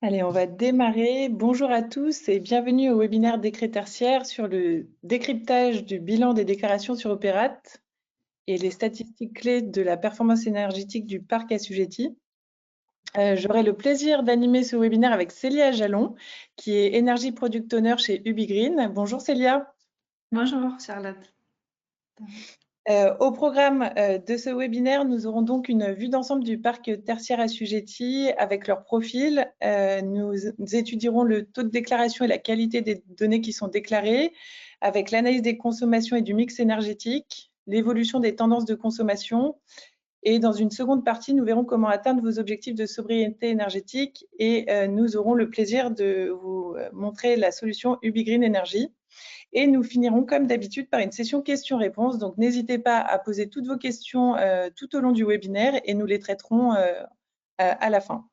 Allez, on va démarrer. Bonjour à tous et bienvenue au webinaire Décret tertiaire sur le décryptage du bilan des déclarations sur Opérat et les statistiques clés de la performance énergétique du parc assujetti. J'aurai le plaisir d'animer ce webinaire avec Célia Jalon, qui est Energy Product Owner chez UbiGreen. Bonjour Célia. Bonjour Charlotte. Au programme de ce webinaire, nous aurons donc une vue d'ensemble du parc tertiaire assujetti avec leur profil. Nous étudierons le taux de déclaration et la qualité des données qui sont déclarées, avec l'analyse des consommations et du mix énergétique, l'évolution des tendances de consommation. Et dans une seconde partie, nous verrons comment atteindre vos objectifs de sobriété énergétique et nous aurons le plaisir de vous montrer la solution UbiGreen Energy. Et nous finirons comme d'habitude par une session questions-réponses. Donc, n'hésitez pas à poser toutes vos questions tout au long du webinaire et nous les traiterons à la fin.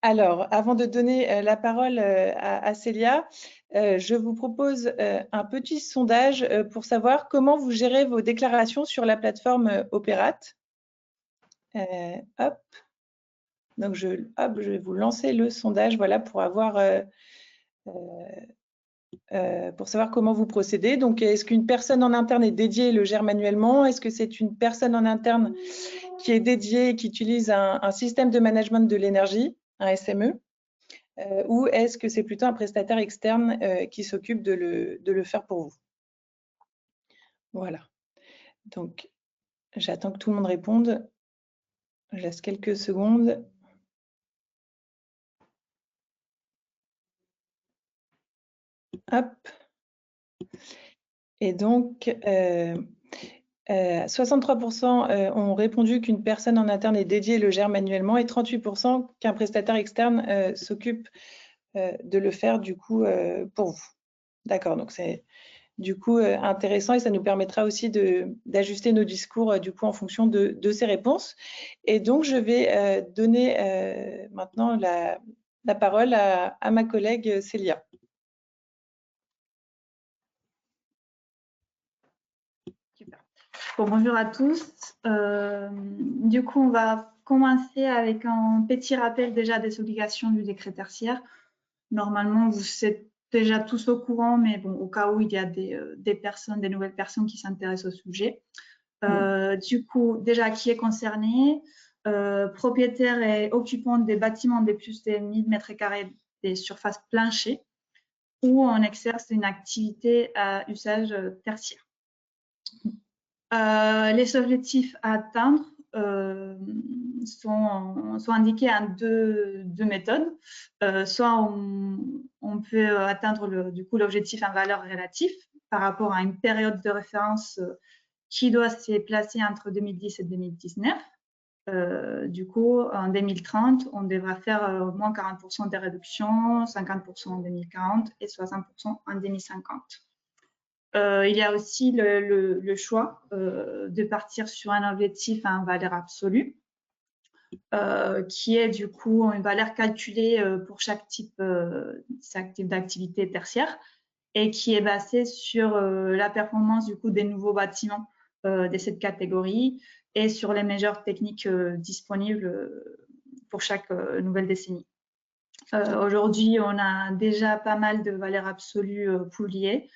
Alors, avant de donner la parole à Célia, je vous propose un petit sondage pour savoir comment vous gérez vos déclarations sur la plateforme Opérat. Hop. Donc, je vais vous lancer le sondage, voilà, pour avoir pour savoir comment vous procédez. Donc, est-ce qu'une personne en interne est dédiée et le gère manuellement? Est-ce que c'est une personne en interne qui est dédiée et qui utilise un système de management de l'énergie, un SME? Ou est-ce que c'est plutôt un prestataire externe qui s'occupe de le faire pour vous? Voilà. Donc, j'attends que tout le monde réponde. Je laisse quelques secondes. Hop. Et donc, 63% ont répondu qu'une personne en interne est dédiée et le gère manuellement et 38% qu'un prestataire externe s'occupe de le faire du coup pour vous. D'accord, donc c'est du coup intéressant et ça nous permettra aussi d'ajuster nos discours du coup en fonction de ces réponses. Et donc je vais donner maintenant la parole à ma collègue Célia. Super. Bon, bonjour à tous. Du coup, on va commencer avec un petit rappel déjà des obligations du décret tertiaire. Normalement, vous êtes déjà tous au courant, mais bon, au cas où il y a des nouvelles personnes qui s'intéressent au sujet. Du coup, déjà, qui est concerné? Propriétaire et occupant des bâtiments de plus de 1000 m² des surfaces planchées où on exerce une activité à usage tertiaire. Les objectifs à atteindre sont indiqués en deux méthodes. Soit on peut atteindre du coup l'objectif en valeur relative par rapport à une période de référence qui doit se placer entre 2010 et 2019. Du coup, en 2030, on devra faire au moins 40% de réduction, 50% en 2040 et 60% en 2050. Il y a aussi le choix de partir sur un objectif en valeur absolue, qui est du coup une valeur calculée pour chaque type d'activité tertiaire et qui est basée sur la performance du coup des nouveaux bâtiments de cette catégorie et sur les meilleures techniques disponibles pour chaque nouvelle décennie. Aujourd'hui, on a déjà pas mal de valeurs absolues publiées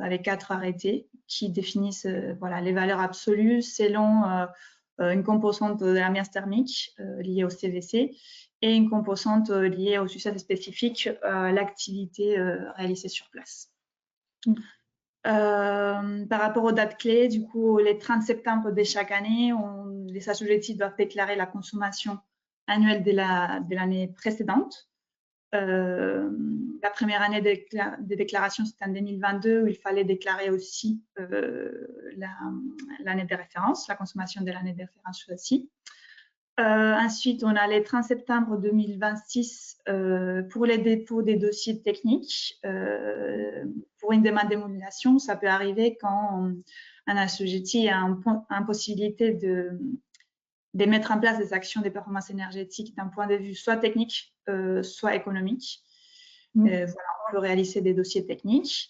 avec 4 arrêtés qui définissent voilà, les valeurs absolues selon une composante de la masse thermique liée au CVC et une composante liée aux usages spécifiques à l'activité réalisée sur place. Par rapport aux dates clés, du coup, les 30 septembre de chaque année, les assujettis doivent déclarer la consommation annuelle de l'année précédente. La première année de déclaration, c'était en 2022, où il fallait déclarer aussi l'année de référence, la consommation de l'année de référence aussi. Ensuite, on a les 30 septembre 2026 pour les dépôts des dossiers techniques. Pour une demande d'émulation, ça peut arriver quand un assujetti a une possibilité de mettre en place des actions de performance énergétique d'un point de vue soit technique, soit économique. Voilà, on peut réaliser des dossiers techniques.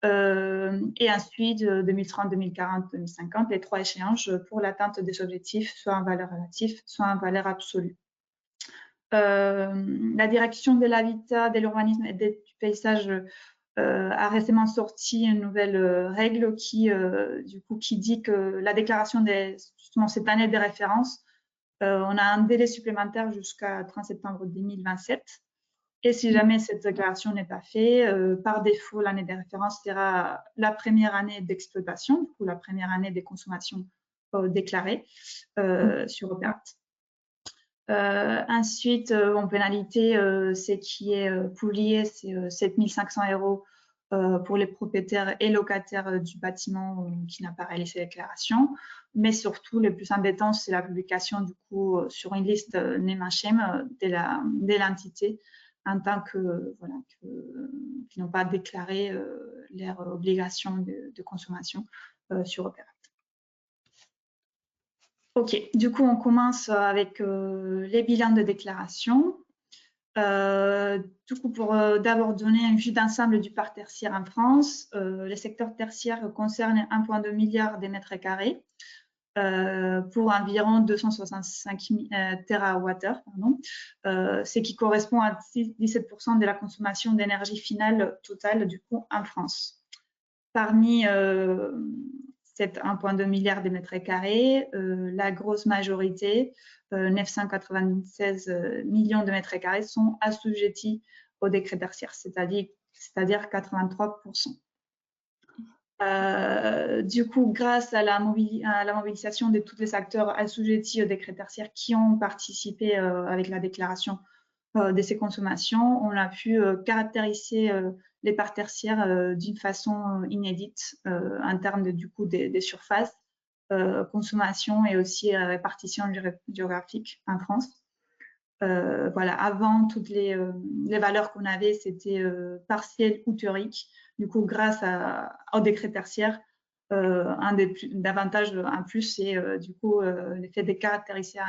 Et ensuite, 2030, 2040, 2050, les 3 échéances pour l'atteinte des objectifs, soit en valeur relative, soit en valeur absolue. La direction de l'habitat, de l'urbanisme et du paysage a récemment sorti une nouvelle règle qui dit que la déclaration justement cette année de référence, on a un délai supplémentaire jusqu'à 30 septembre 2027. Et si jamais cette déclaration n'est pas faite, par défaut, l'année de référence sera la première année d'exploitation, ou la première année des consommations déclarées sur Opérat. Ensuite, en pénalité, ce qui est publié, c'est 7 500 € pour les propriétaires et locataires du bâtiment qui n'a pas réalisé la déclaration. Mais surtout, le plus embêtant, c'est la publication du coup sur une liste NEMACHEM de l'entité en tant que qui n'ont pas déclaré leurs obligations de consommation sur Opérat. Ok, du coup, on commence avec les bilans de déclaration. Du coup, pour d'abord donner une vue d'ensemble du parc tertiaire en France, le secteur tertiaire concerne 1,2 milliard de mètres carrés pour environ 265 TWh, ce qui correspond à 17% de la consommation d'énergie finale totale du coup en France. Parmi cet 1,2 milliard de mètres carrés, la grosse majorité, 996 millions de mètres carrés, sont assujettis au décret tertiaire, c'est-à-dire 83%. Du coup, grâce à la mobilisation de tous les acteurs assujettis au décret tertiaire qui ont participé avec la déclaration de ces consommations, on a pu caractériser les parcs tertiaires d'une façon inédite en termes du coup des surfaces, consommation et aussi répartition géographique en France. Voilà, avant, toutes les valeurs qu'on avait, c'était partiel ou théorique. Du coup, grâce au décret tertiaire, un des avantages en plus, c'est du coup l'effet de caractériser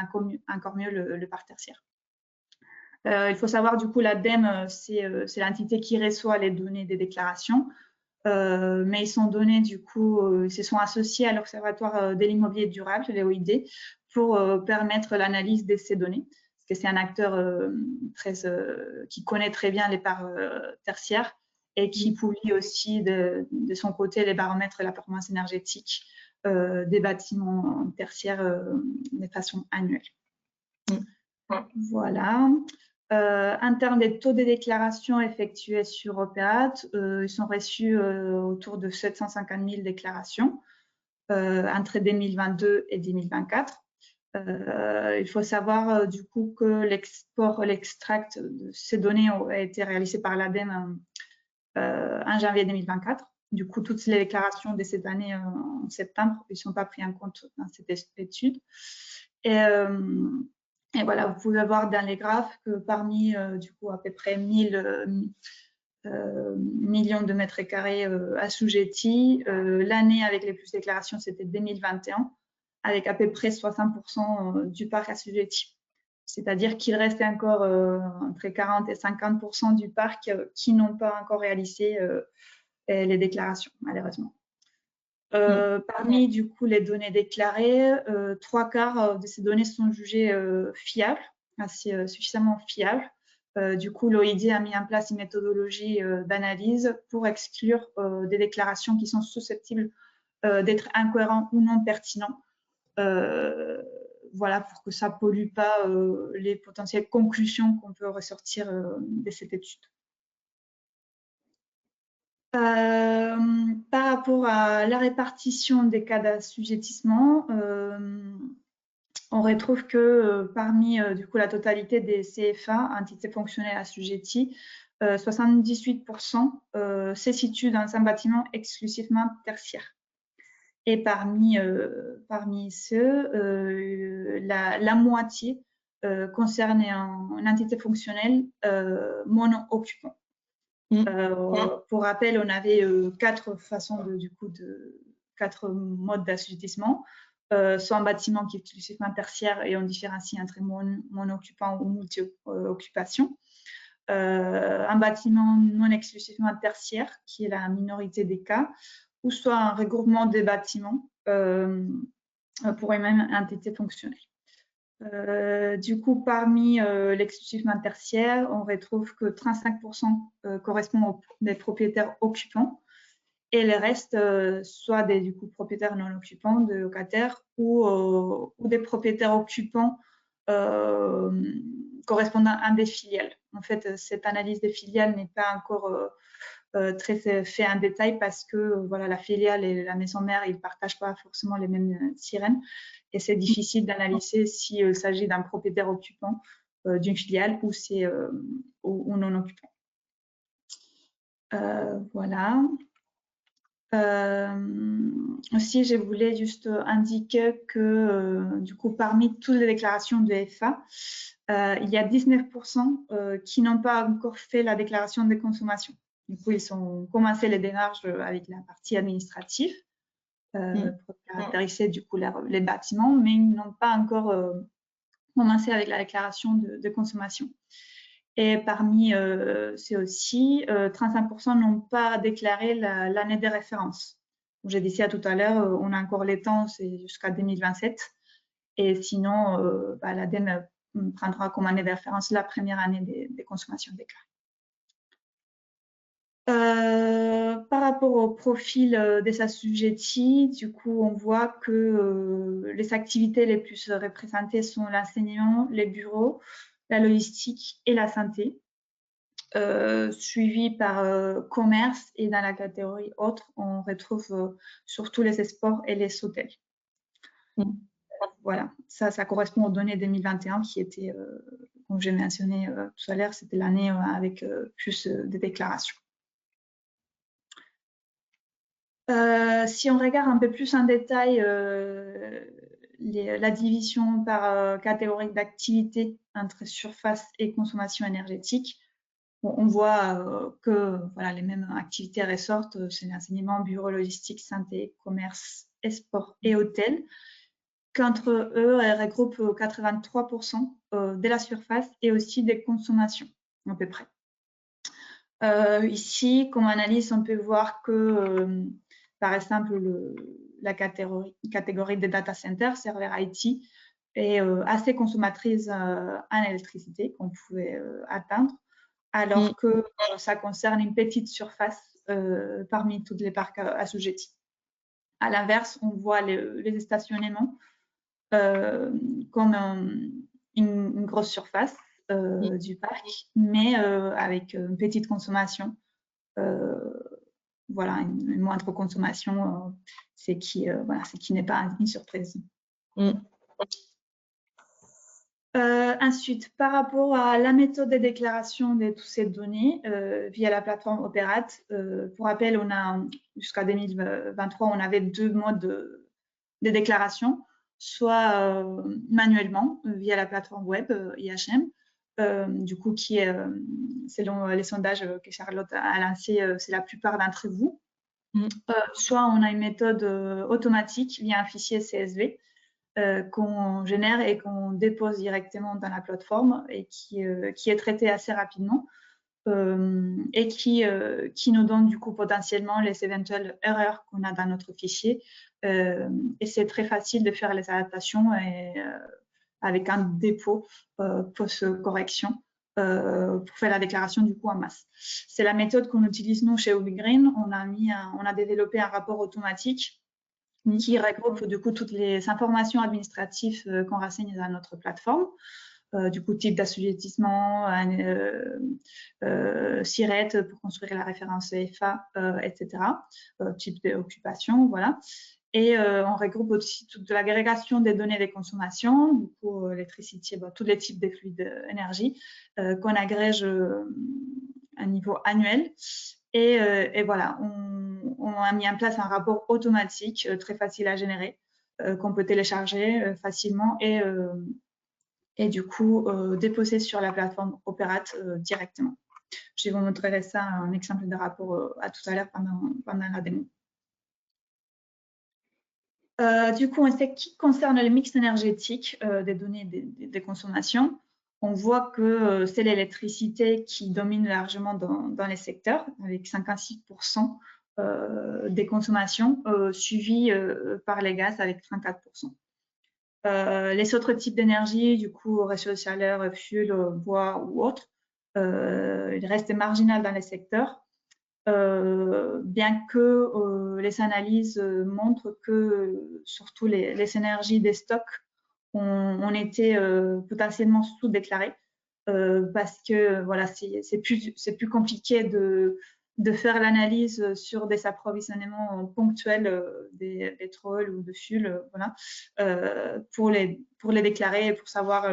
encore mieux le parc tertiaire. Il faut savoir, du coup, l'ADEME, c'est l'entité qui reçoit les données des déclarations, mais ils sont donnés, du coup, ils se sont associés à l'Observatoire de l'immobilier durable, l'OID, pour permettre l'analyse de ces données, parce que c'est un acteur qui connaît très bien les parts tertiaires et qui publie aussi de son côté les baromètres de la performance énergétique des bâtiments tertiaires de façon annuelle. Voilà. En termes des taux de déclaration effectués sur Opérat, ils sont reçus autour de 750 000 déclarations entre 2022 et 2024. Il faut savoir du coup que l'extract de ces données a été réalisé par l'ADEME en janvier 2024. Du coup, toutes les déclarations de cette année en septembre ne sont pas prises en compte dans cette étude. Et voilà, vous pouvez voir dans les graphes que parmi, du coup, à peu près 1000 millions de mètres carrés assujettis, l'année avec les plus de déclarations, c'était 2021, avec à peu près 60% du parc assujetti. C'est-à-dire qu'il reste encore entre 40 et 50% du parc qui n'ont pas encore réalisé les déclarations, malheureusement. Parmi du coup les données déclarées, 3/4 de ces données sont jugées fiables, assez suffisamment fiables. Du coup, l'OID a mis en place une méthodologie d'analyse pour exclure des déclarations qui sont susceptibles d'être incohérentes ou non pertinentes. Voilà, pour que ça ne pollue pas les potentielles conclusions qu'on peut ressortir de cette étude. Par rapport à la répartition des cas d'assujettissement, on retrouve que parmi du coup, la totalité des CFA, entités fonctionnelles assujetties, 78% se situent dans un bâtiment exclusivement tertiaire. Et parmi ceux, la moitié concerne une entité fonctionnelle mono-occupant. Pour rappel, on avait 4 façons quatre modes d'assujettissement, soit un bâtiment qui est exclusivement tertiaire et on différencie entre mono-occupant ou multi-occupation. Un bâtiment non exclusivement tertiaire, qui est la minorité des cas, ou soit un regroupement des bâtiments pour une même entité fonctionnelle. Du coup, parmi l'exclusivement tertiaire, on retrouve que 35% correspondent aux des propriétaires occupants et le reste, soit des du coup, propriétaires non occupants, de locataires ou des propriétaires occupants correspondant à des filiales. En fait, cette analyse des filiales n'est pas encore très fait en détail parce que voilà, la filiale et la maison mère, ils ne partagent pas forcément les mêmes sirènes et c'est difficile d'analyser s'il s'agit d'un propriétaire occupant d'une filiale ou, ou non occupant. Voilà. Aussi, je voulais juste indiquer que du coup, parmi toutes les déclarations de FA, il y a 19% qui n'ont pas encore fait la déclaration de consommation. Du coup, ils ont commencé les démarches avec la partie administrative pour caractériser du coup les bâtiments, mais ils n'ont pas encore commencé avec la déclaration de consommation. Et parmi ces aussi, 35% n'ont pas déclaré l'année de référence. J'ai dit ça tout à l'heure, on a encore les temps, c'est jusqu'à 2027. Et sinon, l'ADEME prendra comme année de référence la première année des consommations déclarées. Par rapport au profil des assujettis, du coup, on voit que les activités les plus représentées sont l'enseignement, les bureaux, la logistique et la santé, suivi par commerce, et dans la catégorie autre, on retrouve surtout les sports et les hôtels. Voilà, ça correspond aux données 2021 qui étaient, comme j'ai mentionné tout à l'heure, c'était l'année avec plus de déclarations. Si on regarde un peu plus en détail la division par catégorie d'activité entre surface et consommation énergétique, bon, on voit que voilà, les mêmes activités ressortent, c'est l'enseignement, bureau, logistique, santé, commerce, sport et hôtel, qu'entre eux, elles regroupent 83% de la surface et aussi des consommations, à peu près. Ici, comme analyse, on peut voir que par exemple, la catégorie des data centers, serveurs IT, est assez consommatrice en électricité qu'on pouvait atteindre, alors que ça concerne une petite surface parmi toutes les parcs assujettis. À l'inverse, on voit les stationnements comme une grosse surface du parc, mais avec une petite consommation. Voilà, une moindre consommation, c'est qui n'est pas une surprise. Ensuite, par rapport à la méthode de déclaration de toutes ces données via la plateforme Operate, pour rappel, on a jusqu'à 2023, on avait 2 modes de déclaration, soit manuellement via la plateforme web IHM, du coup, qui est, selon les sondages que Charlotte a lancés, c'est la plupart d'entre vous. Soit on a une méthode automatique via un fichier CSV qu'on génère et qu'on dépose directement dans la plateforme et qui est traité assez rapidement et qui nous donne du coup potentiellement les éventuelles erreurs qu'on a dans notre fichier. Et c'est très facile de faire les adaptations avec un dépôt post-correction pour faire la déclaration du coup en masse. C'est la méthode qu'on utilise nous chez UbiGreen. On a développé un rapport automatique qui regroupe du coup toutes les informations administratives qu'on renseigne dans notre plateforme. Du coup, type d'assujettissement, SIRET pour construire la référence EFA, etc. Type d'occupation, voilà. Et on regroupe aussi toute l'agrégation des données des consommations, du coup, électricité, tous les types de fluides d'énergie qu'on agrège à niveau annuel. Et voilà, on a mis en place un rapport automatique très facile à générer, qu'on peut télécharger facilement et du coup déposer sur la plateforme Operate directement. Je vous montrerai ça, un exemple de rapport à tout à l'heure pendant la démo. Du coup, en ce qui concerne le mix énergétique des données des consommations, on voit que c'est l'électricité qui domine largement dans les secteurs, avec 56% des consommations, suivi par les gaz avec 34%. Les autres types d'énergie, du coup, réseau de chaleur, fuel, bois ou autre, il reste marginal dans les secteurs, bien que les analyses montrent que surtout les énergies des stocks ont été potentiellement sous-déclarées parce que voilà, c'est plus compliqué de faire l'analyse sur des approvisionnements ponctuels des pétroles ou de fuel, voilà, pour les déclarer et pour savoir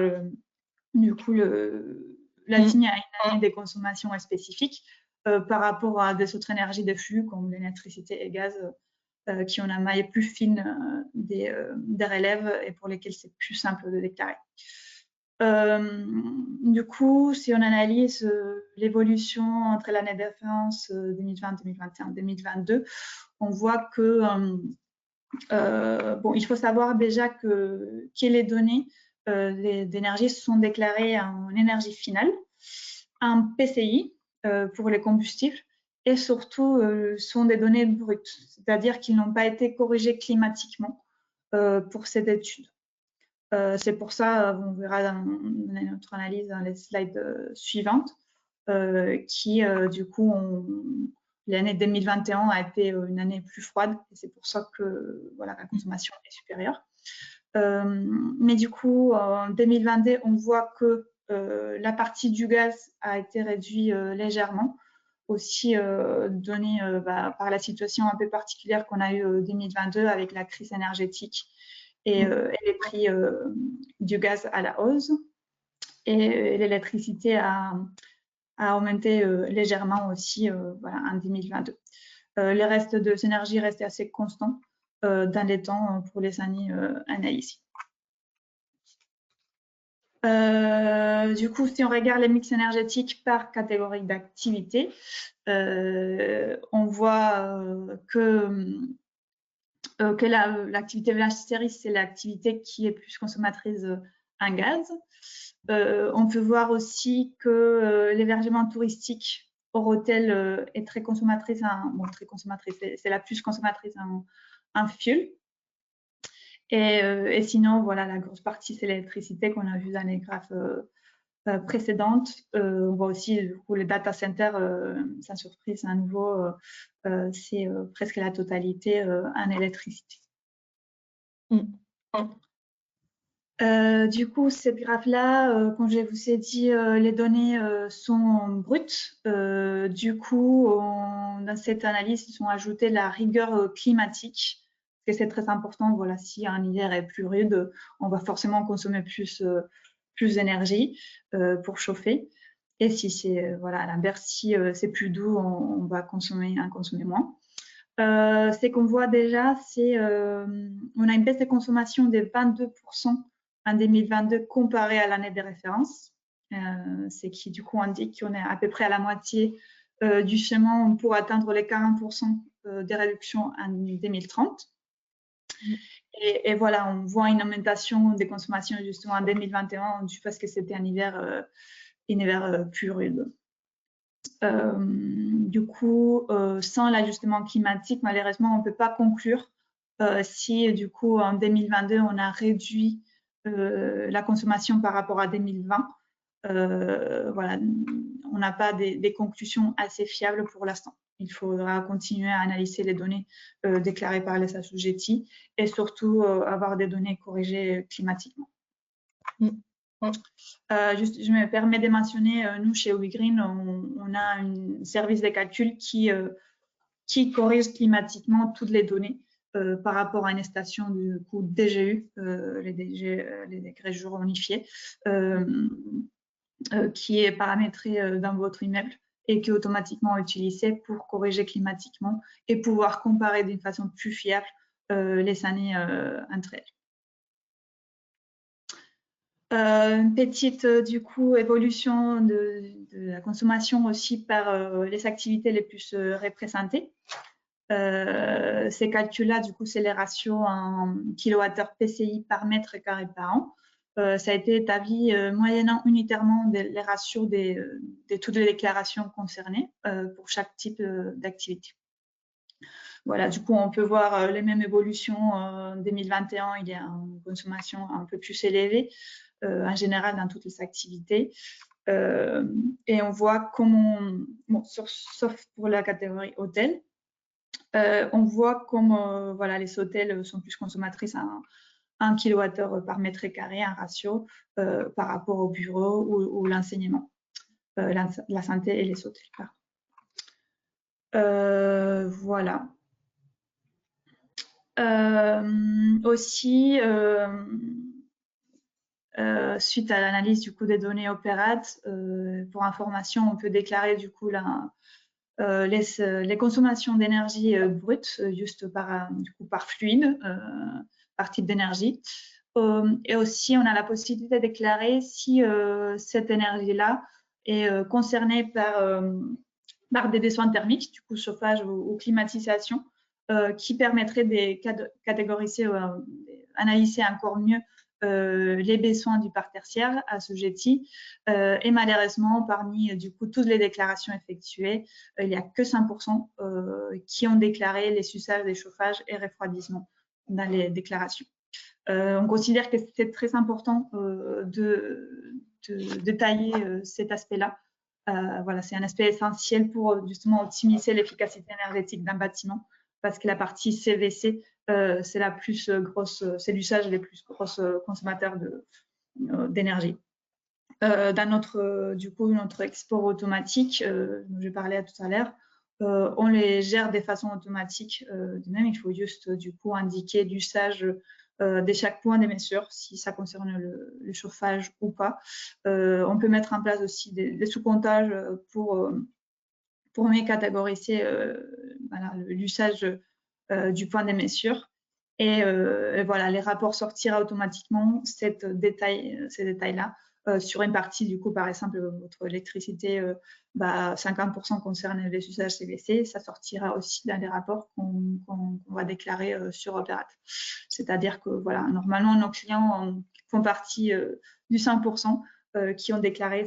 du coup la ligne à une année des consommations spécifiques par rapport à des autres énergies de flux comme l'électricité et le gaz qui ont la maille plus fine des relèves et pour lesquels c'est plus simple de déclarer. Du coup, si on analyse l'évolution entre l'année de référence 2020, 2021, 2022, on voit que bon, il faut savoir déjà que les données d'énergie sont déclarées en énergie finale, un PCI pour les combustibles et surtout sont des données brutes, c'est-à-dire qu'ils n'ont pas été corrigés climatiquement pour cette étude. C'est pour ça, on verra dans notre analyse dans les slides suivantes, qui du coup, l'année 2021 a été une année plus froide et c'est pour ça que voilà, la consommation est supérieure. Mais du coup, en 2022, on voit que la partie du gaz a été réduite légèrement, aussi donnée par la situation un peu particulière qu'on a eue en 2022 avec la crise énergétique et les prix du gaz à la hausse. Et l'électricité a augmenté légèrement aussi voilà, en 2022. Les restes de l'énergie restent assez constants dans les temps pour les années analysées. Du coup, si on regarde les mix énergétiques par catégorie d'activité, on voit que l'activité blanchisserie, c'est l'activité qui est plus consommatrice en gaz. On peut voir aussi que l'hébergement touristique hors hôtel est très consommatrice, c'est la plus consommatrice en fuel. Et sinon, voilà, la grosse partie, c'est l'électricité qu'on a vu dans les graphes précédentes. On voit aussi du coup, les data centers, sans surprise, à nouveau, c'est presque la totalité en électricité. Du coup, cette graphe-là, comme je vous ai dit, les données sont brutes. Du coup, dans cette analyse, ils ont ajouté la rigueur climatique, parce que c'est très important. Voilà, si un hiver est plus rude, on va forcément consommer plus d'énergie pour chauffer. Et si c'est voilà, à l'inverse, si c'est plus doux, on va consommer moins. C'est qu'on voit déjà, on a une baisse de consommation de 22% en 2022 comparé à l'année de référence. C'est qui du coup indique qu'on est à peu près à la moitié du chemin pour atteindre les 40% des réductions en 2030. Et voilà, on voit une augmentation des consommations justement en 2021 parce que c'était un hiver plus rude. Du coup, sans l'ajustement climatique, malheureusement, on ne peut pas conclure si du coup en 2022 on a réduit la consommation par rapport à 2020. Voilà, on n'a pas des conclusions assez fiables pour l'instant. Il faudra continuer à analyser les données déclarées par les assujettis et surtout avoir des données corrigées climatiquement. Je me permets de mentionner, nous chez WeGreen, on a un service de calcul qui corrige climatiquement toutes les données par rapport à une station du coup DGU, les décrets jours unifiés, qui est paramétré dans votre immeuble et qui est automatiquement utilisé pour corriger climatiquement et pouvoir comparer d'une façon plus fiable les années entre elles. Une petite du coup évolution de la consommation aussi par les activités les plus représentées. Ces calculs-là, du coup, c'est les ratios en kWh PCI par mètre carré par an. Ça a été établi moyennant unitairement les ratios de toutes les déclarations concernées pour chaque type d'activité. Voilà, du coup, on peut voir les mêmes évolutions. En 2021, il y a une consommation un peu plus élevée, en général dans toutes les activités. Et on voit comment, bon, sauf pour la catégorie hôtel, on voit comme voilà, les hôtels sont plus consommatrices à 1 kWh par mètre carré, un ratio par rapport au bureau ou l'enseignement, la santé et les hôtels. Voilà. Aussi, suite à l'analyse du coup des données opérates, pour information, on peut déclarer du coup les consommations d'énergie brute juste par fluide, par type d'énergie. Et aussi, on a la possibilité de déclarer si cette énergie-là est concernée par des besoins thermiques, du coup chauffage ou climatisation, qui permettraient de catégoriser, analyser encore mieux les besoins du parc tertiaire assujetti. Et malheureusement, parmi du coup toutes les déclarations effectuées, il n'y a que 5% qui ont déclaré les usages des chauffages et refroidissements dans les déclarations. On considère que c'est très important de détailler cet aspect-là. Voilà, c'est un aspect essentiel pour justement optimiser l'efficacité énergétique d'un bâtiment, parce que la partie CVC, c'est la plus grosse, c'est l'usage les plus grosses consommateurs d'énergie. Dans notre export automatique, dont je parlais tout à l'heure, on les gère de façon automatique. De même, il faut juste du coup indiquer l'usage de chaque point des mesures, si ça concerne le chauffage ou pas. On peut mettre en place aussi des sous-comptages pour mieux catégoriser voilà, l'usage du point des mesures. Et voilà, les rapports sortiront automatiquement ces détails-là. Sur une partie, du coup, par exemple, votre électricité, 50% concerne les usages CVC, ça sortira aussi dans les rapports qu'on va déclarer sur Opérate. C'est-à-dire que, voilà, normalement, nos clients font partie du 5% qui ont déclaré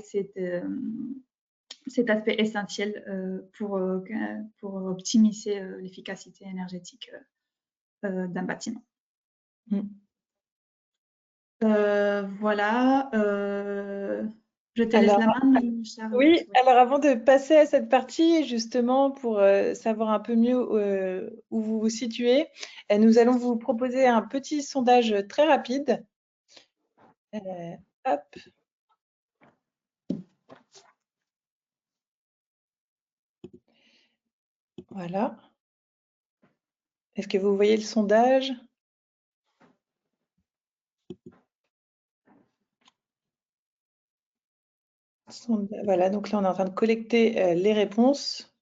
cet aspect essentiel pour optimiser l'efficacité énergétique d'un bâtiment. Voilà. Je te laisse la main, Charles. Oui, alors avant de passer à cette partie, justement, pour savoir un peu mieux où vous vous situez, nous allons vous proposer un petit sondage très rapide. Hop. Voilà. Est-ce que vous voyez le sondage ? Voilà, donc là, on est en train de collecter les réponses.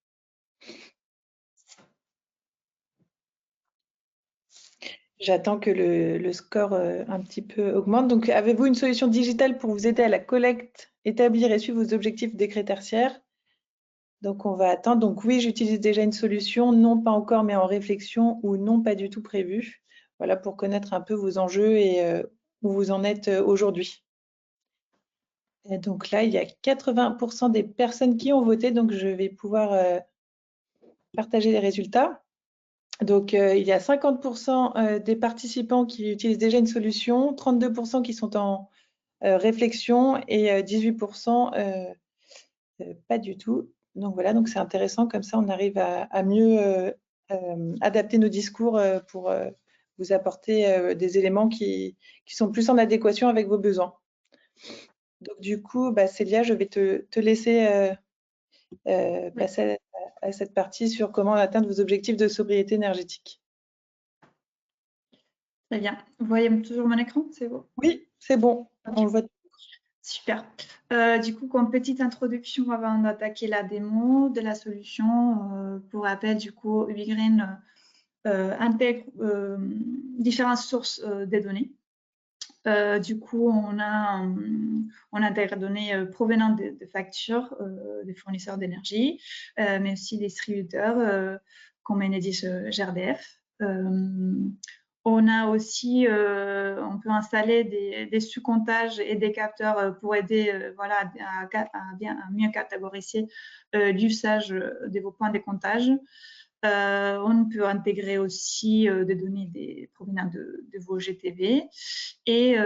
J'attends que le score un petit peu augmente. Donc, avez-vous une solution digitale pour vous aider à la collecte, établir et suivre vos objectifs décrets tertiaires ? Donc, on va attendre. Donc, oui, j'utilise déjà une solution. Non, pas encore, mais en réflexion, ou non, pas du tout prévu. Voilà, pour connaître un peu vos enjeux et où vous en êtes aujourd'hui. Et donc là, il y a 80% des personnes qui ont voté. Donc, je vais pouvoir partager les résultats. Donc, il y a 50% des participants qui utilisent déjà une solution, 32% qui sont en réflexion et 18% pas du tout. Donc voilà, donc c'est intéressant, comme ça on arrive à mieux adapter nos discours pour vous apporter des éléments qui sont plus en adéquation avec vos besoins. Donc du coup, Célia, je vais te laisser passer à cette partie sur comment atteindre vos objectifs de sobriété énergétique. Très bien. Vous voyez toujours mon écran, c'est bon? Oui, c'est bon. Okay. On le voit. Super. Du coup, comme petite introduction avant d'attaquer la démo de la solution, pour rappel, du coup, WeGreen intègre différentes sources des données. Du coup, on intègre des données provenant de factures des fournisseurs d'énergie, mais aussi des distributeurs comme Enedis GRDF. On a aussi, on peut installer des sous-comptages et des capteurs pour aider voilà, à mieux catégoriser l'usage de vos points de comptage. On peut intégrer aussi des données provenant de vos GTV et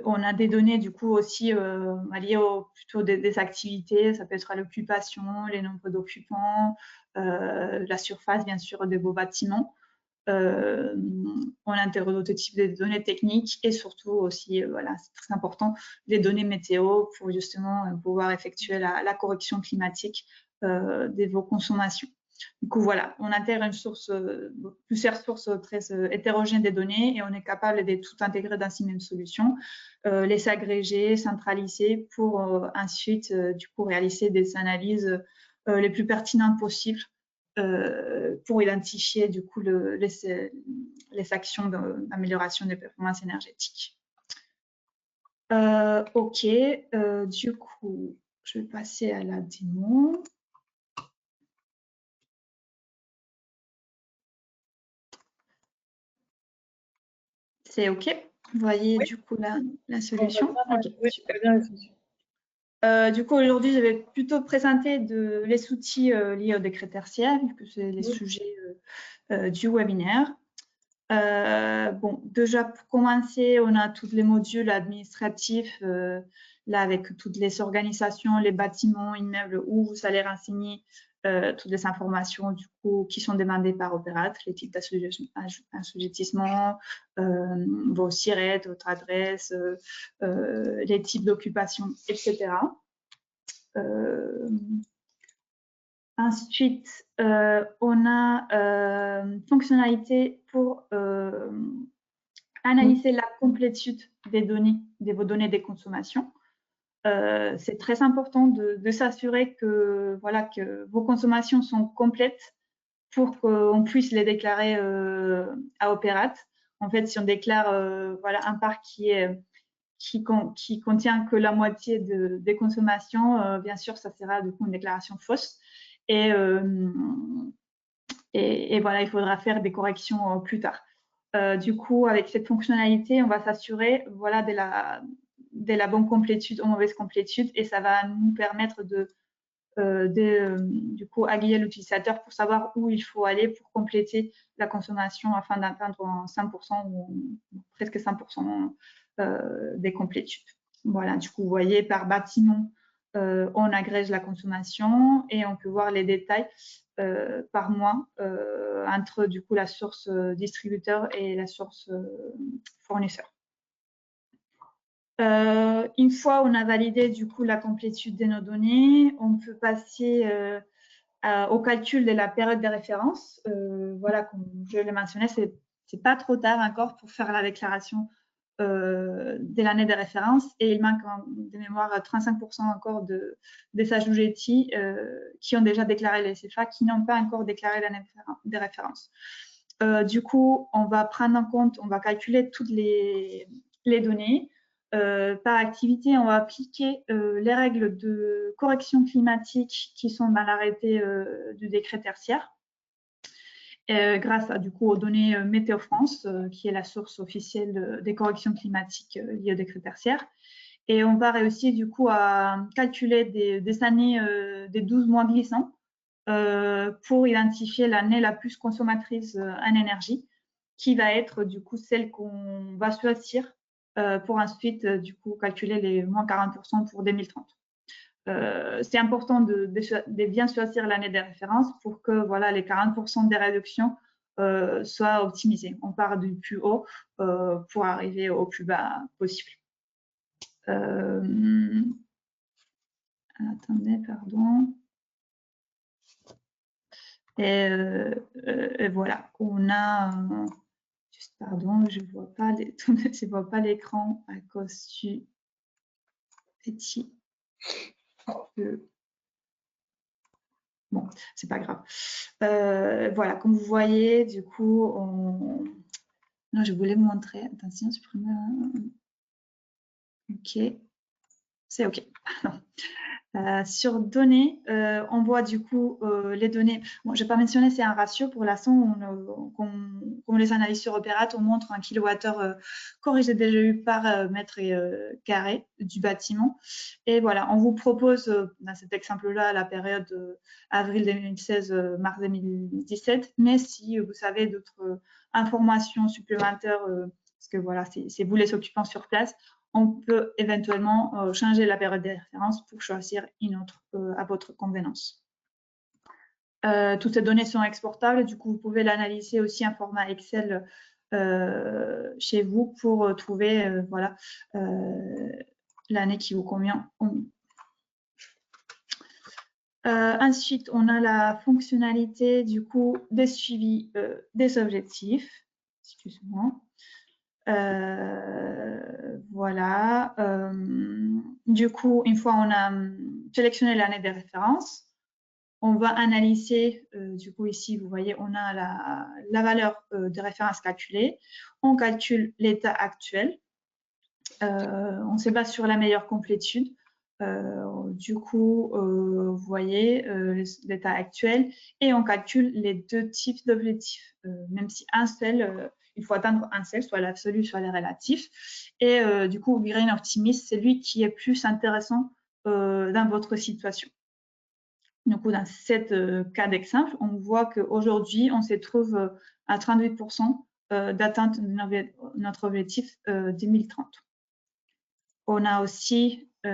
on a des données du coup aussi liées plutôt des activités, ça peut être l'occupation, les nombres d'occupants, la surface bien sûr de vos bâtiments. On intègre d'autres types de données techniques et surtout aussi, voilà, c'est très important, les données météo pour justement pouvoir effectuer la correction climatique de vos consommations. Du coup, voilà, on intègre plusieurs sources très hétérogènes des données et on est capable de tout intégrer dans une même solution, les agréger, centraliser pour ensuite, du coup, réaliser des analyses les plus pertinentes possibles pour identifier, du coup, les actions d'amélioration des performances énergétiques. OK, du coup, je vais passer à la démo. C'est OK. Vous voyez du coup la solution. Okay, oui, super bien la solution. Du coup, aujourd'hui, je vais plutôt présenter les outils liés au décret tertiaire, puisque c'est les sujets du webinaire. Bon, déjà pour commencer, on a tous les modules administratifs, là avec toutes les organisations, les bâtiments, immeubles où vous allez renseigner toutes les informations du coup qui sont demandées par Opérate, les types d'assujettissement, vos SIRET, votre adresse, les types d'occupation, etc. Ensuite, on a une fonctionnalité pour analyser la complétude des données, de vos données de consommation. C'est très important de s'assurer que, voilà, que vos consommations sont complètes pour qu'on puisse les déclarer à Opérate. En fait, si on déclare voilà, un parc qui contient que la moitié des consommations, bien sûr, ça sera du coup une déclaration fausse. Et voilà, il faudra faire des corrections plus tard. Du coup, avec cette fonctionnalité, on va s'assurer voilà, de la bonne complétude ou mauvaise complétude et ça va nous permettre du coup, aiguiller l'utilisateur pour savoir où il faut aller pour compléter la consommation afin d'atteindre 100% ou presque 100% des complétudes. Voilà, du coup, vous voyez, par bâtiment, on agrège la consommation et on peut voir les détails par mois entre du coup la source distributeur et la source fournisseur. Une fois on a validé du coup la complétude de nos données, on peut passer au calcul de la période de référence. Voilà, comme je l'ai mentionné, c'est pas trop tard encore pour faire la déclaration de l'année de référence et il manque de mémoire 35% encore des assujettis qui ont déjà déclaré les CFA, qui n'ont pas encore déclaré l'année de référence. Du coup, on va prendre en compte, on va calculer toutes les données. Par activité, on va appliquer les règles de correction climatique qui sont dans l'arrêté du décret tertiaire. Grâce à, du coup, aux données Météo France, qui est la source officielle des corrections climatiques liées au décret tertiaire. Et on va réussir du coup à calculer des années, des 12 mois glissants pour identifier l'année la plus consommatrice en énergie, qui va être du coup celle qu'on va choisir pour ensuite du coup calculer les moins 40% pour 2030. C'est important de bien choisir l'année de référence pour que voilà, les 40% des réductions soient optimisées. On part du plus haut pour arriver au plus bas possible. Attendez, pardon. Et voilà, on a... juste, pardon, je ne vois pas l'écran à cause du petit... Bon, c'est pas grave. Voilà, comme vous voyez, du coup, non, je voulais vous montrer. Attention, supprimer. OK. C'est OK. Sur données, on voit du coup les données. Bon, je n'ai pas mentionné, c'est un ratio. Pour l'instant, comme les analyses sur Opérat, on montre un kilowattheure corrigé DGU par mètre carré du bâtiment. Et voilà, on vous propose dans cet exemple-là la période avril 2016, mars 2017. Mais si vous savez d'autres informations supplémentaires, parce que voilà, c'est vous les occupants sur place, on peut éventuellement changer la période de référence pour choisir une autre à votre convenance. Toutes ces données sont exportables, du coup, vous pouvez l'analyser aussi en format Excel chez vous pour trouver voilà, l'année qui vous convient. Ensuite, on a la fonctionnalité du coup des suivis des objectifs. Excusez-moi. Voilà. Du coup, une fois on a sélectionné l'année de référence, on va analyser, du coup ici, vous voyez, on a la valeur de référence calculée. On calcule l'état actuel. On se base sur la meilleure complétude. Du coup, vous voyez l'état actuel et on calcule les deux types d'objectifs, même si un seul, il faut atteindre un seul, soit l'absolu, soit le relatif. Et du coup, Green Optimist, c'est lui qui est plus intéressant dans votre situation. Du coup, dans ce cas d'exemple, on voit qu'aujourd'hui, on se trouve à 38% d'atteinte de notre objectif 2030. On a aussi, on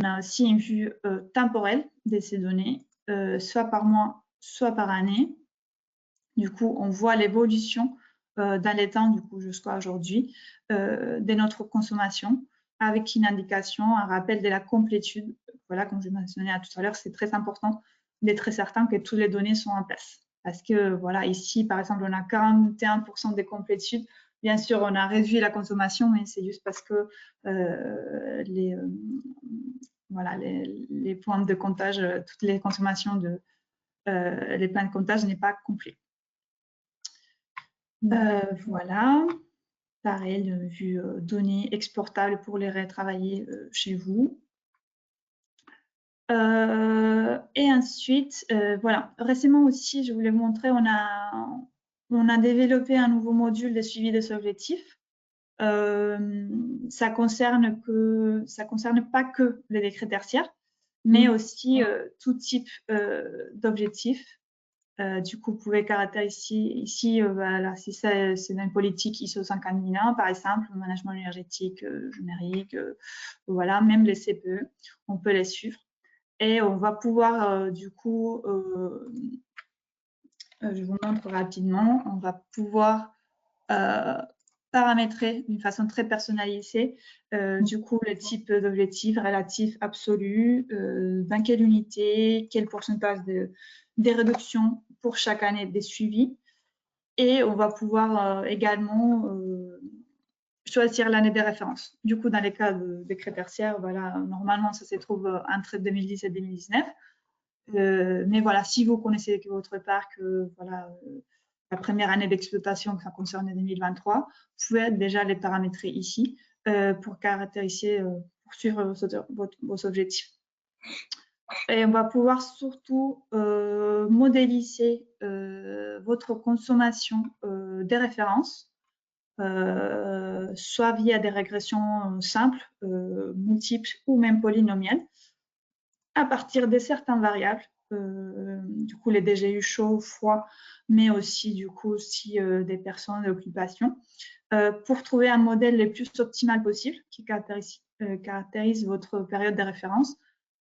a aussi une vue temporelle de ces données, soit par mois, soit par année. Du coup, on voit l'évolution dans les temps, du coup, jusqu'à aujourd'hui, de notre consommation, avec une indication, un rappel de la complétude. Voilà, comme je mentionnais tout à l'heure, c'est très important d'être très certain que toutes les données sont en place. Parce que, voilà, ici, par exemple, on a 41% de complétude. Bien sûr, on a réduit la consommation, mais c'est juste parce que voilà, les points de comptage, toutes les consommations les points de comptage n'est pas complet. Voilà, pareil, vue données exportables pour les retravailler chez vous. Et ensuite, voilà, récemment aussi, je voulais vous montrer, on a développé un nouveau module de suivi des objectifs. Ça concerne pas que les décrets tertiaires, mais aussi tout type d'objectifs. Du coup, vous pouvez caractériser ici, voilà, si c'est une politique ISO 50001, par exemple, le management énergétique numérique, voilà, même les CPE, on peut les suivre. Et on va pouvoir, du coup, je vous montre rapidement, on va pouvoir paramétrer d'une façon très personnalisée, du coup, le type d'objectif relatif absolu, dans quelle unité, quel pourcentage des réductions pour chaque année des suivis. Et on va pouvoir également choisir l'année des références. Du coup, dans les cas de décret tertiaire, voilà, normalement, ça se trouve entre 2010 et 2019. Mais voilà, si vous connaissez que votre parc, voilà, la première année d'exploitation, ça concerne 2023, vous pouvez déjà les paramétrer ici pour caractériser, pour suivre vos objectifs. Et on va pouvoir surtout modéliser votre consommation des références, soit via des régressions simples, multiples ou même polynomiales, à partir de certaines variables, du coup les DGU chaud, froid, mais aussi du coup si des personnes d'occupation, pour trouver un modèle le plus optimal possible qui caractérise votre période de référence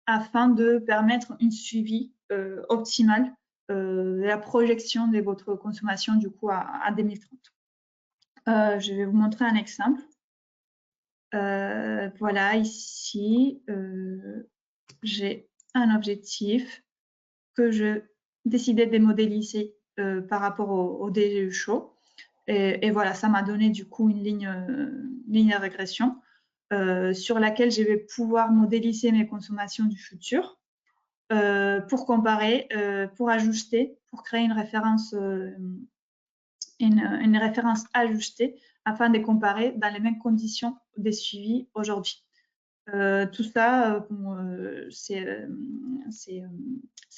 afin de permettre un suivi optimal de la projection de votre consommation du coup à 2030. Je vais vous montrer un exemple. Voilà, ici, j'ai un objectif que je décidais de modéliser par rapport au DGU chaud. Et voilà, ça m'a donné du coup une ligne de régression sur laquelle je vais pouvoir modéliser mes consommations du futur pour comparer, pour ajuster, pour créer une référence ajustée afin de comparer dans les mêmes conditions des suivis aujourd'hui. Tout ça, c'est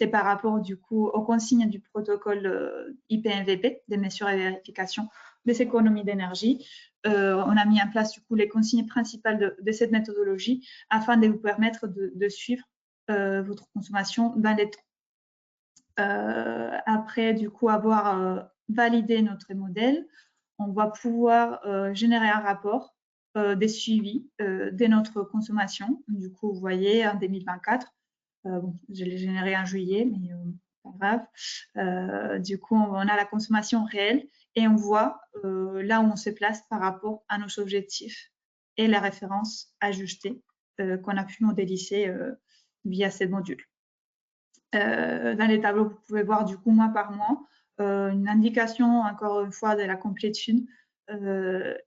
par rapport du coup aux consignes du protocole IPMVP, des mesures et vérifications des économies d'énergie. On a mis en place du coup les consignes principales de cette méthodologie afin de vous permettre de suivre votre consommation dans les temps. Après du coup avoir validé notre modèle, on va pouvoir générer un rapport des suivis de notre consommation. Du coup, vous voyez, en 2024, bon, je l'ai généré en juillet, mais pas grave. Du coup, on a la consommation réelle et on voit là où on se place par rapport à nos objectifs et la référence ajustée qu'on a pu modéliser via ces modules. Dans les tableaux, vous pouvez voir du coup mois par mois une indication, encore une fois, de la complétude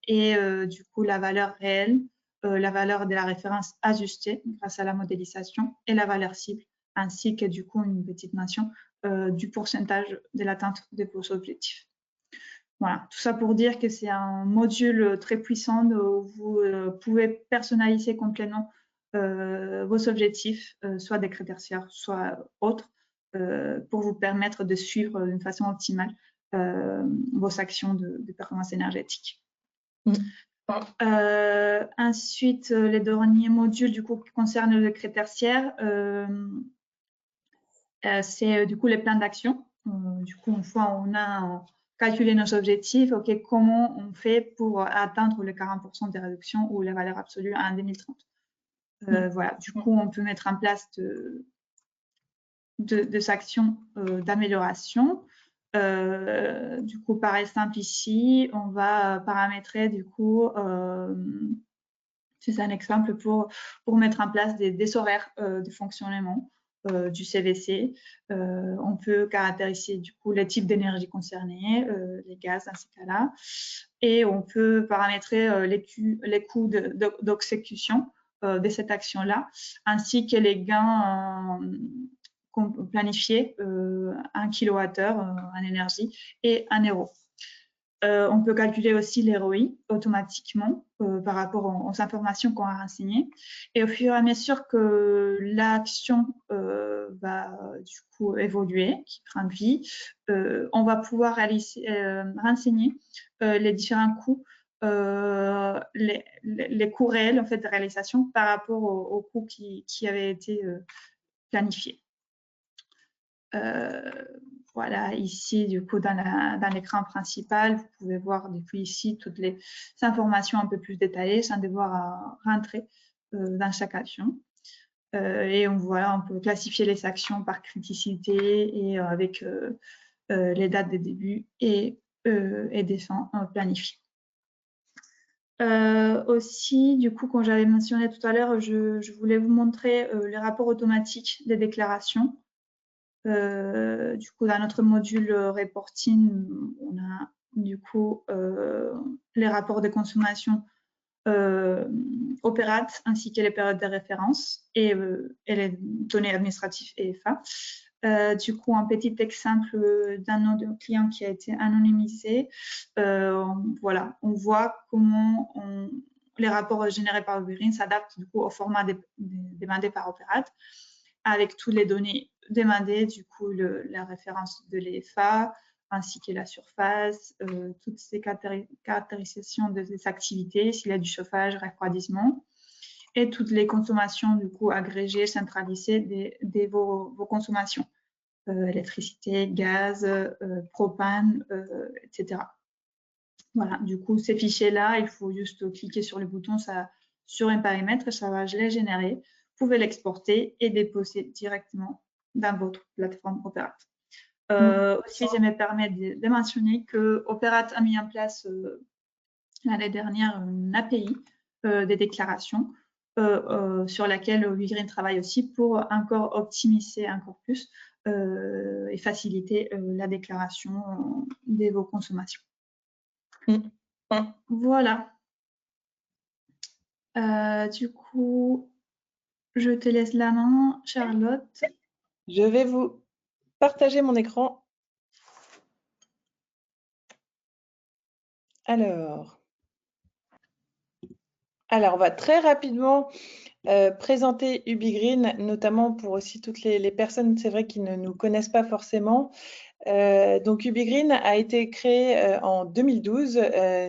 et du coup la valeur réelle, la valeur de la référence ajustée grâce à la modélisation et la valeur cible, ainsi que du coup une petite mention du pourcentage de l'atteinte de vos objectifs. Voilà, tout ça pour dire que c'est un module très puissant où vous pouvez personnaliser complètement vos objectifs, soit des critères tiers, soit autres, pour vous permettre de suivre d'une façon optimale vos actions de performance énergétique. Ensuite, les derniers modules du coup qui concernent le critère tiers, c'est du coup les plans d'action. Du coup, une fois on a calculé nos objectifs, ok, comment on fait pour atteindre les 40% de réduction ou la valeur absolue en 2030. Voilà, du coup, on peut mettre en place des actions d'amélioration. Du coup, par exemple, ici, on va paramétrer, du coup, c'est un exemple pour mettre en place des horaires de fonctionnement du CVC. On peut caractériser, du coup, les types d'énergie concernés, les gaz dans ces cas-là. Et on peut paramétrer les coûts d'exécution de cette action-là, ainsi que les gains planifiés en kilowattheure en énergie et en euros. On peut calculer aussi les ROI automatiquement par rapport aux informations qu'on a renseignées. Et au fur et à mesure que l'action va du coup évoluer, qui prend vie, on va pouvoir renseigner les différents coûts, les coûts réels en fait, de réalisation par rapport aux coûts qui avaient été planifiés. Voilà, ici, du coup, dans l'écran principal, vous pouvez voir depuis ici toutes les informations un peu plus détaillées sans devoir rentrer dans chaque action. Et on peut classifier les actions par criticité et avec les dates de début et des fins planifiées. Aussi, du coup, comme j'avais mentionné tout à l'heure, je voulais vous montrer les rapports automatiques des déclarations. Du coup, dans notre module reporting, on a du coup les rapports de consommation opérates ainsi que les périodes de référence et les données administratives EFA. Du coup, un petit exemple d'un nom de client qui a été anonymisé. Voilà, on voit comment les rapports générés par Green s'adaptent du coup au format demandé par Opérate, avec toutes les données demandées, du coup la référence de l'EFA, ainsi que la surface, toutes ces caractérisations des activités, s'il y a du chauffage, refroidissement, et toutes les consommations du coup agrégées, centralisées de vos consommations, électricité, gaz, propane, etc. Voilà, du coup, ces fichiers-là, il faut juste cliquer sur le bouton sur un paramètre, ça va les générer. Vous pouvez l'exporter et déposer directement dans votre plateforme Opérate. Aussi, je me permets de mentionner que Opérate a mis en place l'année dernière une API des déclarations sur laquelle WeGreen travaille aussi pour encore optimiser encore plus et faciliter la déclaration de vos consommations. Voilà. Du coup, je te laisse la main, Charlotte. Je vais vous partager mon écran. Alors, Alors, on va très rapidement présenter UbiGreen, notamment pour aussi toutes les personnes, c'est vrai, qui ne nous connaissent pas forcément. Donc UbiGreen a été créé en 2012.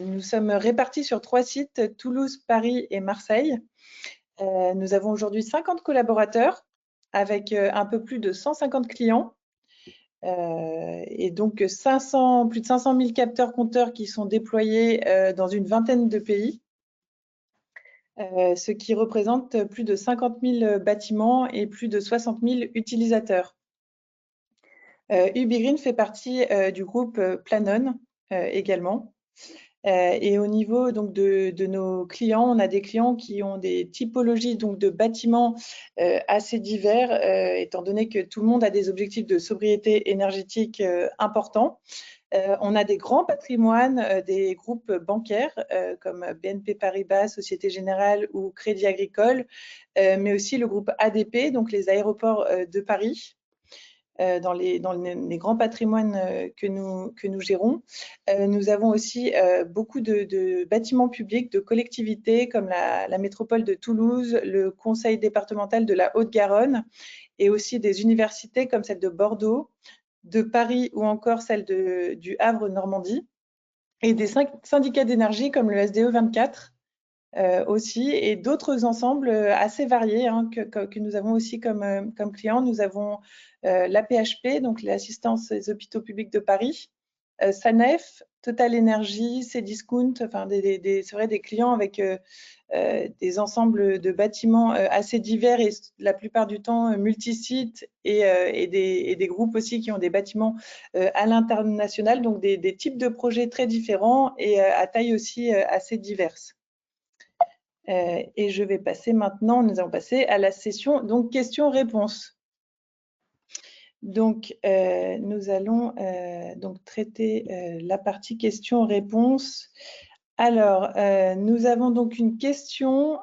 Nous sommes répartis sur 3 sites, Toulouse, Paris et Marseille. Nous avons aujourd'hui 50 collaborateurs avec un peu plus de 150 clients. Et donc plus de 500 000 capteurs compteurs qui sont déployés dans une vingtaine de pays, ce qui représente plus de 50 000 bâtiments et plus de 60 000 utilisateurs. UbiGreen fait partie du groupe Planon également. Et au niveau donc de nos clients, on a des clients qui ont des typologies donc de bâtiments assez divers, étant donné que tout le monde a des objectifs de sobriété énergétique importants. On a des grands patrimoines, des groupes bancaires comme BNP Paribas, Société Générale ou Crédit Agricole, mais aussi le groupe ADP, donc les aéroports de Paris. Dans les grands patrimoines que nous gérons. Nous avons aussi beaucoup de bâtiments publics, de collectivités comme la métropole de Toulouse, le conseil départemental de la Haute-Garonne et aussi des universités comme celle de Bordeaux, de Paris ou encore celle du Havre-Normandie et des syndicats d'énergie comme le SDE 24 aussi, et d'autres ensembles assez variés hein, que nous avons aussi comme clients. Nous avons l'APHP, donc l'Assistance des hôpitaux publics de Paris, SANEF, Total Energy, Cdiscount, enfin c'est vrai des clients avec des ensembles de bâtiments assez divers et la plupart du temps multisites et des groupes aussi qui ont des bâtiments à l'international, donc des types de projets très différents et à taille aussi assez diverse. Et je vais passer maintenant, nous allons passer à la session donc questions-réponses. Donc, nous allons donc traiter la partie questions-réponses. Alors, nous avons donc une question.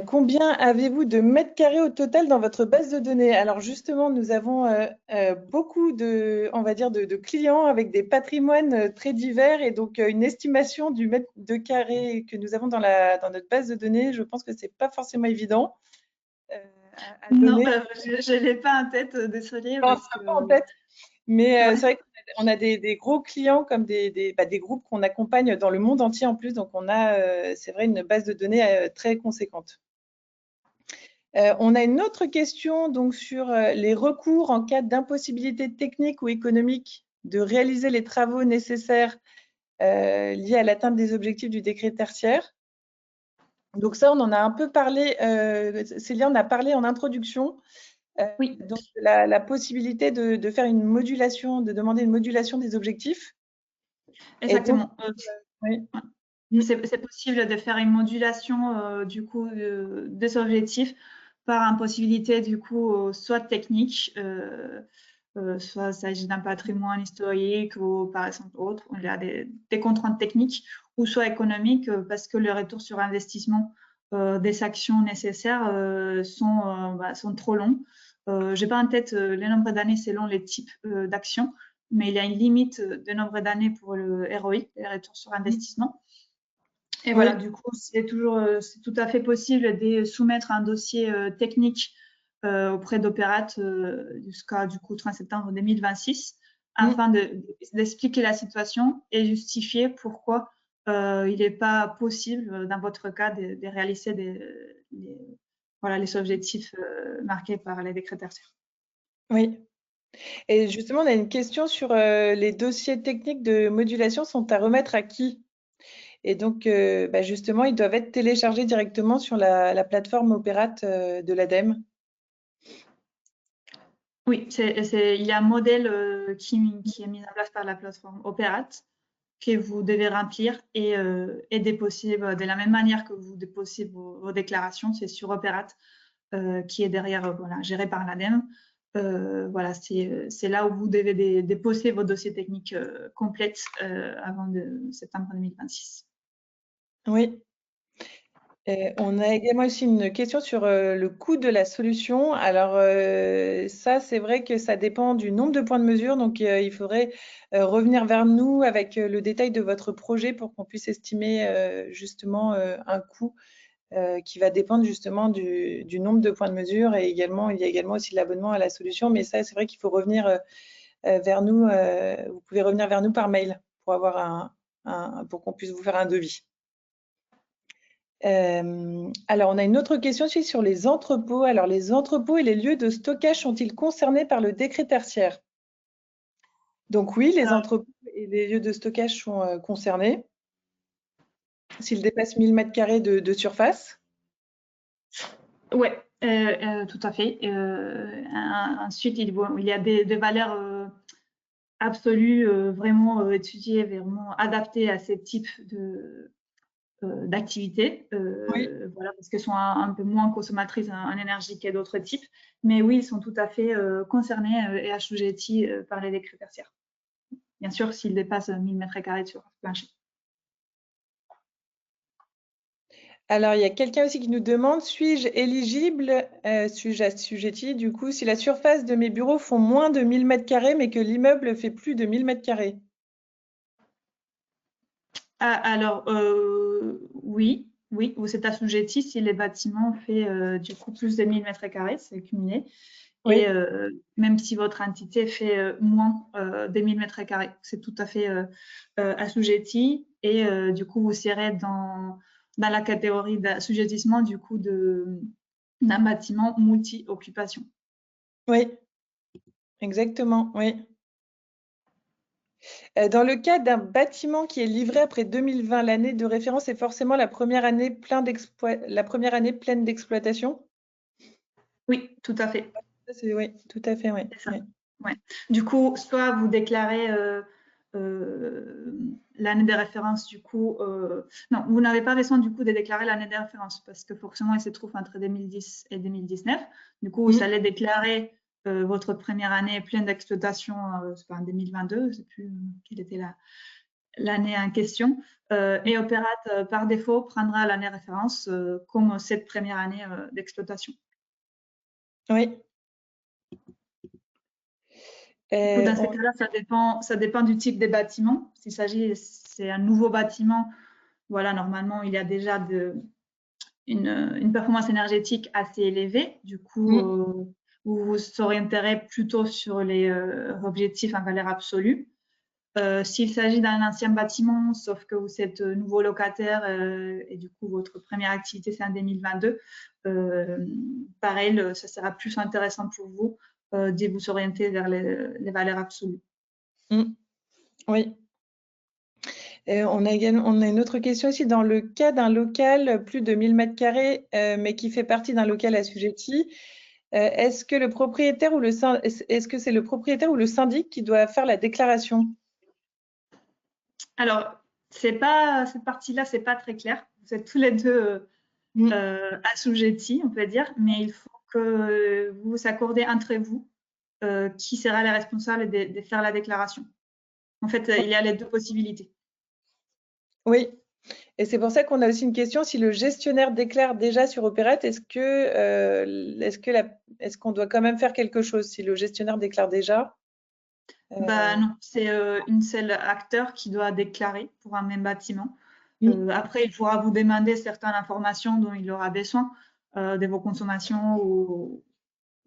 Combien avez-vous de mètres carrés au total dans votre base de données? Alors justement, nous avons beaucoup on va dire, de clients avec des patrimoines très divers et donc une estimation du mètre de carré que nous avons dans notre base de données. Je pense que c'est pas forcément évident à Non, donner. je ne l'ai pas en tête, désolée. Non, Parce que... pas en tête. Mais Ouais. c'est vrai qu'on a des gros clients comme des groupes qu'on accompagne dans le monde entier en plus. Donc on a, c'est vrai, une base de données très conséquente. On a une autre question donc sur les recours en cas d'impossibilité technique ou économique de réaliser les travaux nécessaires liés à l'atteinte des objectifs du décret tertiaire. Donc ça, on en a un peu parlé, Célia en a parlé en introduction. Oui. Donc la possibilité de faire une modulation, de demander une modulation des objectifs. Exactement. Oui. C'est possible de faire une modulation du coup des objectifs par une possibilité du coup soit technique, soit il s'agit d'un patrimoine historique ou par exemple autre, il y a des contraintes techniques, ou soit économiques parce que le retour sur investissement des actions nécessaires sont trop longs. J'ai pas en tête les nombres d'années selon les types d'actions, mais il y a une limite de nombre d'années pour le ROI, le retour sur investissement. Et Oui. voilà, du coup, c'est tout à fait possible de soumettre un dossier technique auprès d'Opérate jusqu'à du coup 30 septembre 2026 afin d'expliquer la situation et justifier pourquoi il n'est pas possible dans votre cas de réaliser les objectifs marqués par les décrets tertiaires. Oui. Et justement, on a une question sur les dossiers techniques de modulation sont à remettre à qui? Et donc, justement, ils doivent être téléchargés directement sur la plateforme Opérate de l'ADEME. Oui, il y a un modèle qui est mis en place par la plateforme Opérate que vous devez remplir et déposer de la même manière que vous déposez vos déclarations. C'est sur Opérate qui est derrière, géré par l'ADEME. Voilà, c'est là où vous devez déposer vos dossiers techniques complètes avant septembre 2026. Oui. On a également aussi une question sur le coût de la solution. Alors ça, c'est vrai que ça dépend du nombre de points de mesure. Donc il faudrait revenir vers nous avec le détail de votre projet pour qu'on puisse estimer justement un coût qui va dépendre justement du nombre de points de mesure. Et également, il y a également aussi l'abonnement à la solution. Mais ça, c'est vrai qu'il faut revenir vers nous. Vous pouvez revenir vers nous par mail pour avoir pour qu'on puisse vous faire un devis. Alors, on a une autre question aussi sur les entrepôts. Alors, les entrepôts et les lieux de stockage sont-ils concernés par le décret tertiaire? Donc oui, les entrepôts et les lieux de stockage sont concernés s'ils dépassent 1000 m² de surface. Oui, tout à fait. Ensuite, il y a des valeurs absolues vraiment étudiées, vraiment adaptées à ces types d'activités, Oui. voilà, parce qu'elles sont un peu moins consommatrices en énergie que d'autres types. Mais oui, ils sont tout à fait concernés et assujettis par les décrets tertiaires. Bien sûr, s'ils dépassent 1000 m² sur plancher. Alors, il y a quelqu'un aussi qui nous demande, suis-je éligible, suis-je assujetti, du coup, si la surface de mes bureaux font moins de 1000 m², mais que l'immeuble fait plus de 1000 m²? Alors, oui, vous êtes assujetti si les bâtiments fait du coup plus de 1000 m², c'est cumulé. Oui. Et même si votre entité fait moins de 1000 m², c'est tout à fait assujetti. Et du coup, vous serez dans la catégorie d'assujettissement du coup d'un bâtiment multi-occupation. Oui, exactement, oui. Dans le cas d'un bâtiment qui est livré après 2020, l'année de référence est forcément la première année pleine d'exploitation? Oui, tout à fait. Oui, tout à fait, oui. C'est ça. Oui. Ouais. Du coup, soit vous déclarez l'année de référence, du coup, non, vous n'avez pas besoin du coup de déclarer l'année de référence parce que forcément, elle se trouve entre 2010 et 2019. Du coup, vous allez déclarer votre première année pleine d'exploitation, c'est pas en 2022, je ne sais plus quelle était l'année en question. Et Opérate, par défaut, prendra l'année référence comme cette première année d'exploitation. Oui. Dans ces cas-là, ça dépend du type des bâtiments. S'il s'agit, c'est un nouveau bâtiment, voilà, normalement, il y a déjà une performance énergétique assez élevée. Du coup, vous vous orienterez plutôt sur les objectifs en valeur absolue. S'il s'agit d'un ancien bâtiment, sauf que vous êtes nouveau locataire et du coup, votre première activité, c'est en 2022, pareil, ça sera plus intéressant pour vous de vous orienter vers les valeurs absolues. Oui. On a une autre question aussi. Dans le cas d'un local plus de 1000 m², mais qui fait partie d'un local assujetti, est-ce que c'est le propriétaire ou le syndic qui doit faire la déclaration? Alors, cette partie-là, c'est pas très clair. Vous êtes tous les deux assujettis, on peut dire, mais il faut que vous vous accordez entre vous qui sera le responsable de faire la déclaration. En fait, il y a les deux possibilités. Oui. Et c'est pour ça qu'on a aussi une question, si le gestionnaire déclare déjà sur Opérate, est-ce qu'on doit quand même faire quelque chose si le gestionnaire déclare déjà? Non, c'est une seule acteur qui doit déclarer pour un même bâtiment. Après, il faudra vous demander certaines informations dont il aura besoin de vos consommations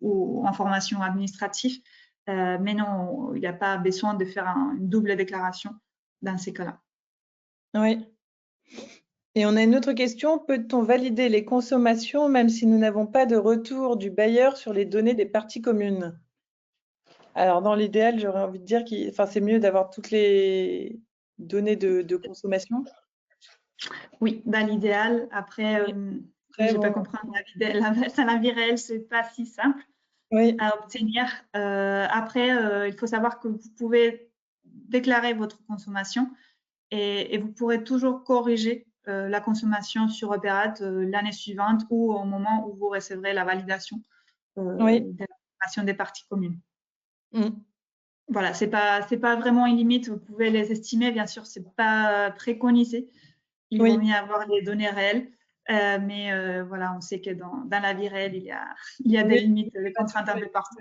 ou informations administratives. Mais non, il n'y a pas besoin de faire une double déclaration dans ces cas-là. Oui. Et on a une autre question, peut-on valider les consommations même si nous n'avons pas de retour du bailleur sur les données des parties communes? Alors, dans l'idéal, j'aurais envie de dire que c'est mieux d'avoir toutes les données de consommation. Oui, dans l'idéal. Après, Après, je peux bon, comprendre la vie réelle, c'est pas si simple oui, à obtenir. Après, il faut savoir que vous pouvez déclarer votre consommation et vous pourrez toujours corriger la consommation sur Opérate l'année suivante ou au moment où vous recevrez la validation oui. de la consommation des parties communes. Mm. Voilà, c'est pas vraiment une limite. Vous pouvez les estimer, bien sûr, c'est pas préconisé. Il vaut Oui, mieux avoir les données réelles. Mais voilà, on sait que dans la vie réelle, il y a des limites, des contraintes un peu partout.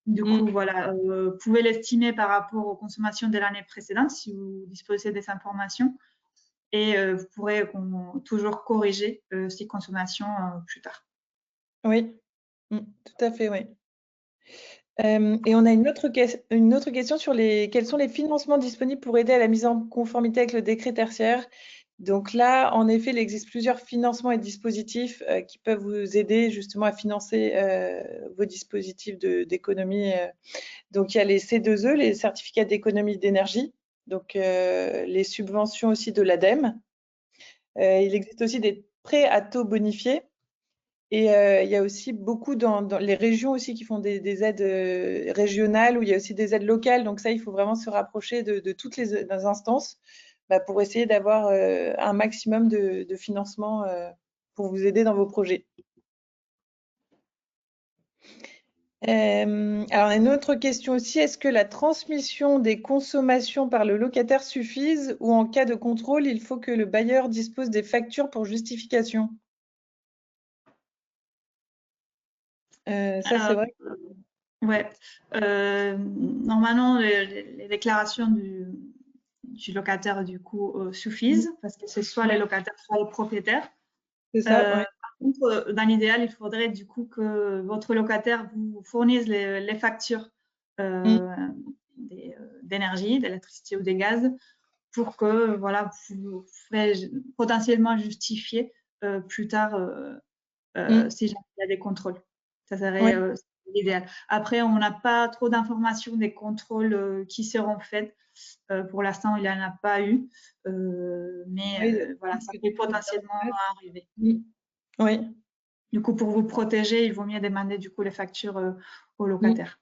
Du coup, voilà, vous pouvez l'estimer par rapport aux consommations de l'année précédente si vous disposez des informations. Et vous pourrez toujours corriger ces consommations plus tard. Oui, tout à fait, oui. Et on a une autre question sur quels sont les financements disponibles pour aider à la mise en conformité avec le décret tertiaire. Donc là, en effet, il existe plusieurs financements et dispositifs qui peuvent vous aider justement à financer vos dispositifs d'économie. Donc il y a les C2E, les certificats d'économie d'énergie, donc les subventions aussi de l'ADEME. Il existe aussi des prêts à taux bonifiés. Et il y a aussi beaucoup dans les régions aussi qui font des aides régionales, où il y a aussi des aides locales. Donc ça, il faut vraiment se rapprocher de toutes les instances pour essayer d'avoir un maximum de financement pour vous aider dans vos projets. Alors, une autre question aussi, est-ce que la transmission des consommations par le locataire suffise ou en cas de contrôle, il faut que le bailleur dispose des factures pour justification? Ça, c'est vrai. Ouais. Normalement, les déclarations du locataire, du coup, suffisent parce que c'est soit les locataires, soit les propriétaires. C'est ça, oui. Par contre, dans l'idéal, il faudrait du coup que votre locataire vous fournisse les factures d'énergie, d'électricité ou des gaz pour que voilà, vous pourrez potentiellement justifier plus tard si jamais il y a des contrôles. Ça serait l'idéal. Après, on n'a pas trop d'informations des contrôles qui seront faits. Pour l'instant, il n'y en a pas eu. Mais voilà, ça peut potentiellement arriver. Oui. Du coup, pour vous protéger, il vaut mieux demander du coup les factures aux locataires.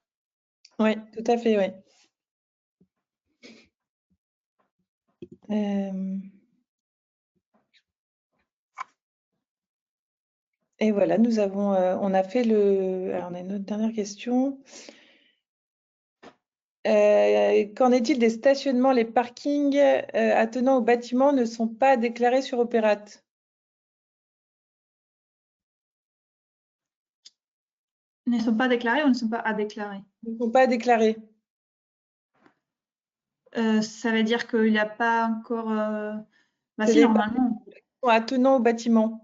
Oui, tout à fait, oui. Et voilà, nous avons, on a fait alors on a une autre dernière question. Qu'en est-il des stationnements? Les parkings attenant au bâtiment ne sont pas déclarés sur Opérate. Ne sont pas déclarés ou ne sont pas à déclarer? Ils ne sont pas déclarés. Ça veut dire qu'il n'y a pas encore. Bah C'est si, des normalement. parkings attenant au bâtiment.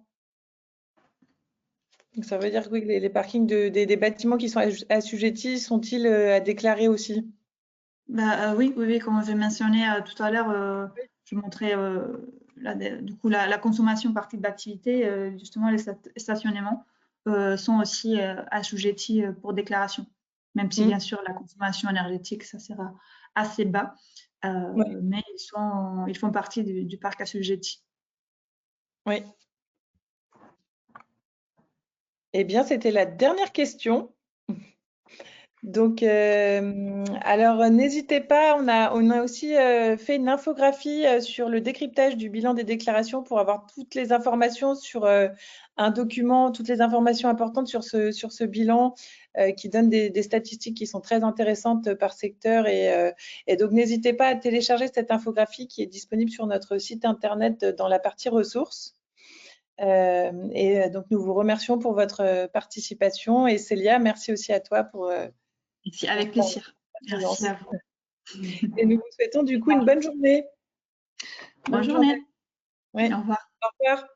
Donc ça veut dire que oui, les parkings des bâtiments qui sont assujettis sont-ils à déclarer aussi? Bah, oui, comme j'ai mentionné tout à l'heure, je montrais du coup la consommation par type d'activité, justement les stationnements sont aussi assujettis pour déclaration, même si bien sûr la consommation énergétique ça sera assez bas, mais ils font partie du parc assujetti. Oui. Eh bien, c'était la dernière question. Donc, alors n'hésitez pas, on a aussi fait une infographie sur le décryptage du bilan des déclarations pour avoir toutes les informations sur un document, toutes les informations importantes sur ce bilan qui donne des statistiques qui sont très intéressantes par secteur. Et donc, n'hésitez pas à télécharger cette infographie qui est disponible sur notre site internet dans la partie ressources. Et donc, nous vous remercions pour votre participation. Et Célia, merci aussi à toi pour avec plaisir. Merci à vous. Et nous vous souhaitons du coup une bonne journée. Bonne journée. Ouais. Au revoir. Au revoir.